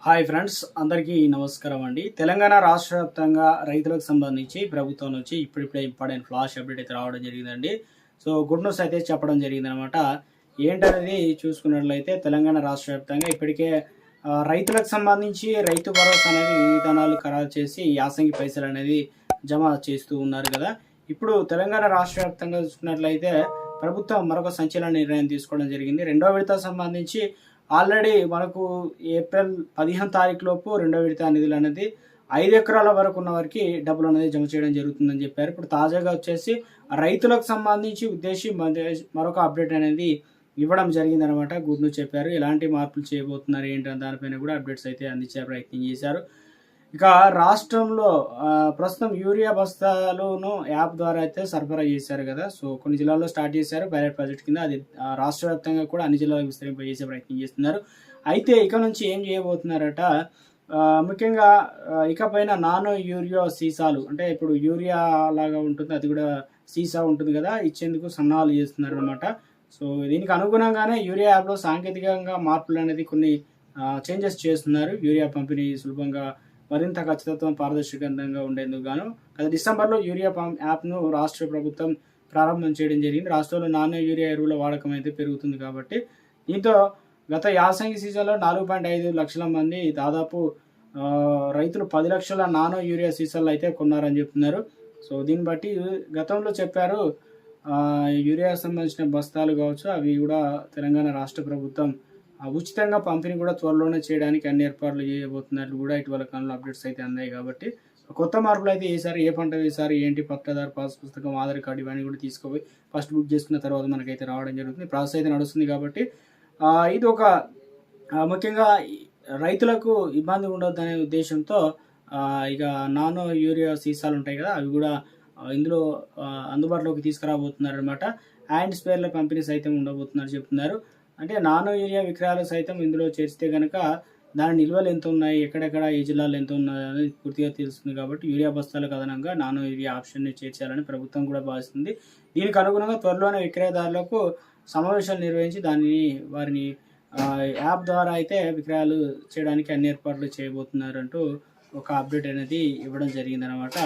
Hi friends, అందరికీ నమస్కారం అండి. తెలంగాణ రాష్ట్ర వ్యాప్తంగా రైతులకు సంబంధించి ప్రభుత్వం నుంచి ఇప్పుడిప్పుడే ఇంపార్టెంట్ ఫ్లాష్ అప్డేట్ అయితే రావడం జరిగిందండి. సో గుడ్ న్యూస్ అయితే చెప్పడం జరిగిందనమాట. ఏంటనేది చూసుకున్నట్లయితే తెలంగాణ రాష్ట్ర వ్యాప్తంగా ఇప్పటికే రైతులకు సంబంధించి రైతు భరోసా అనేది విధానాలు ఖరారు చేసి యాసంగి పైసలు అనేది జమ చేస్తూ ఉన్నారు కదా. ఇప్పుడు తెలంగాణ రాష్ట్ర వ్యాప్తంగా చూసుకున్నట్లయితే ప్రభుత్వం మరొక సంచలన నిర్ణయం తీసుకోవడం జరిగింది. రెండో విడత సంబంధించి ఆల్రెడీ మనకు ఏప్రిల్ 15 తారీఖు లోపు రెండో విడత నిధులు అనేది 5 ఎకరాల వరకు ఉన్న వారికి డబ్బులు అనేది జమ చేయడం జరుగుతుందని చెప్పారు. ఇప్పుడు తాజాగా వచ్చేసి రైతులకు సంబంధించి ఉద్దేశి మరొక అప్డేట్ అనేది ఇవ్వడం జరిగిందనమాట. గుడ్ న్యూస్ చెప్పారు. ఎలాంటి మార్పులు చేయబోతున్నారు ఏంటంటే దానిపైన కూడా అప్డేట్స్ అయితే అందించే ప్రయత్నం చేశారు. ఇక రాష్ట్రంలో ప్రస్తుతం యూరియా బస్తాలను యాప్ ద్వారా అయితే సరఫరా చేశారు కదా. సో కొన్ని జిల్లాల్లో స్టార్ట్ చేశారు పైలట్ ప్రాజెక్ట్ కింద. అది రాష్ట్ర వ్యాప్తంగా కూడా అన్ని జిల్లాలకు విస్తరింపజేసే ప్రయత్నం చేస్తున్నారు. అయితే ఇక నుంచి ఏం చేయబోతున్నారట, ముఖ్యంగా ఇకపైన నానో యూరియా సీసాలు, అంటే ఇప్పుడు యూరియా లాగా ఉంటుంది, అది కూడా సీసా ఉంటుంది కదా, ఇచ్చేందుకు సన్నాహాలు చేస్తున్నారు అనమాట. సో దీనికి అనుగుణంగానే యూరియా యాప్లో సాంకేతికంగా మార్పులు అనేది కొన్ని చేంజెస్ చేస్తున్నారు. యూరియా పంపిణీ సులభంగా, మరింత ఖచ్చితత్వం, పారదర్శకంగా ఉండేందుకు గాను గత డిసెంబర్లో యూరియా యాప్ను రాష్ట్ర ప్రభుత్వం ప్రారంభం చేయడం జరిగింది. రాష్ట్రంలో నానో యూరియా ఎరువుల వాడకం అయితే పెరుగుతుంది కాబట్టి దీంతో గత యాసంగి సీజన్లో 4.5 లక్షల మంది, దాదాపు రైతులు 10 లక్షల నానో యూరియా సీసాలు అయితే కొన్నారని చెప్తున్నారు. సో దీన్ని బట్టి గతంలో చెప్పారు యూరియా సంబంధించిన బస్తాలు కావచ్చు, అవి కూడా తెలంగాణ రాష్ట్ర ప్రభుత్వం ఉచితంగా పంపిణీ కూడా త్వరలోనే చేయడానికి అన్ని ఏర్పాట్లు చేయబోతున్నట్లు కూడా ఇటీవల కాలంలో అప్డేట్స్ అయితే అందాయి. కాబట్టి కొత్త మార్పులు అయితే వేసారు. ఏ పంట వేసారు ఏంటి, పట్టాదారు పాస్ పుస్తకం, ఆధార్ కార్డు, ఇవన్నీ కూడా తీసుకుపోయి ఫస్ట్ బుక్ చేసుకున్న తర్వాత మనకైతే రావడం జరుగుతుంది. ప్రాసెస్ అయితే నడుస్తుంది. కాబట్టి ఇది ఒక ముఖ్యంగా రైతులకు ఇబ్బంది ఉండొద్దనే ఉద్దేశంతో ఇక నానో యూరియా సీసాలు ఉంటాయి కదా, అవి కూడా ఇందులో అందుబాటులోకి తీసుకురాబోతున్నారు అనమాట. హ్యాండ్ స్పేర్ల పంపిణీ సైతం ఉండబోతున్నారు చెప్తున్నారు. అంటే నానో యూరియా విక్రయాలు సైతం ఇందులో చేస్తే కనుక దాని నిల్వలు ఎంత ఉన్నాయి, ఎక్కడెక్కడ ఏ జిల్లాలో ఎంత ఉన్నాయి అనేది పూర్తిగా తెలుస్తుంది. కాబట్టి యూరియా బస్తాలకు అదనంగా నానో యూరియా ఆప్షన్ని చేర్చాలని ప్రభుత్వం కూడా భావిస్తుంది. దీనికి అనుగుణంగా త్వరలోనే విక్రయదారులకు సమావేశాలు నిర్వహించి వారిని యాప్ ద్వారా అయితే విక్రయాలు చేయడానికి అన్ని ఏర్పాట్లు చేయబోతున్నారంటూ ఒక అప్డేట్ అనేది ఇవ్వడం జరిగిందనమాట.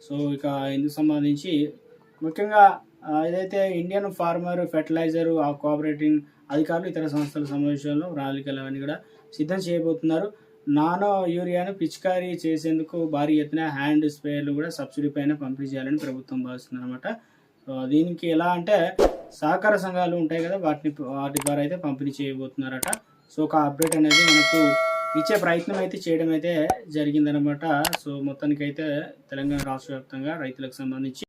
సో ఇక ఇందుకు సంబంధించి ముఖ్యంగా ఏదైతే ఇండియన్ ఫార్మర్ ఫెర్టిలైజర్ కోఆపరేటింగ్ అధికారులు ఇతర సంస్థల సమావేశంలో ప్రణాళికలు అవన్నీ కూడా సిద్ధం చేయబోతున్నారు. నానో యూరియాను పిచికారీ చేసేందుకు భారీ ఎత్తున హ్యాండ్ స్ప్రేయర్లు కూడా సబ్సిడీ పైన పంపిణీ చేయాలని ప్రభుత్వం భావిస్తుంది అనమాట. దీనికి ఎలా అంటే సహకార సంఘాలు ఉంటాయి కదా, వాటి ద్వారా అయితే పంపిణీ చేయబోతున్నారట. సో ఒక అప్డేట్ అనేది మనకు ఇచ్చే ప్రయత్నం అయితే చేయడం అయితే జరిగిందనమాట. సో మొత్తానికైతే తెలంగాణ రాష్ట్ర వ్యాప్తంగా రైతులకు సంబంధించి